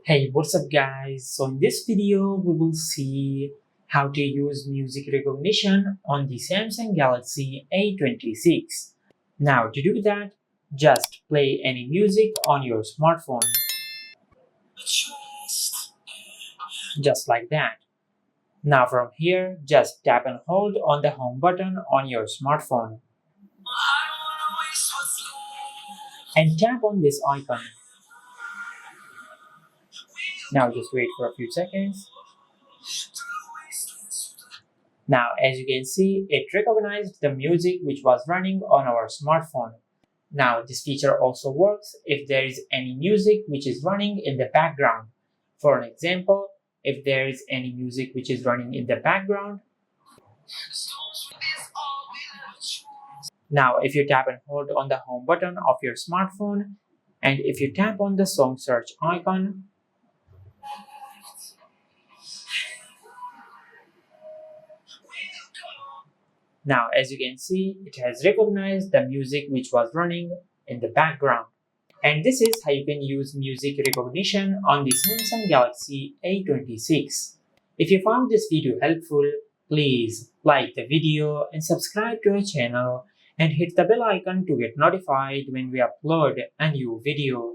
Hey, what's up guys? So in this video, we will see how to use music recognition on the Samsung Galaxy A26. Now to do that, just play any music on your smartphone, just like that. Now from here, just tap and hold on the home button on your smartphone and tap on this icon. Now just wait for a few seconds. Now, as you can see, it recognized the music which was running on our smartphone. Now, this feature also works if there is any music which is running in the background. For an example, if there is any music which is running in the background. Now, if you tap and hold on the home button of your smartphone, and if you tap on the song search icon, now, as you can see, it has recognized the music which was running in the background. And this is how you can use music recognition on the Samsung Galaxy A26. If you found this video helpful, please like the video and subscribe to our channel and hit the bell icon to get notified when we upload a new video.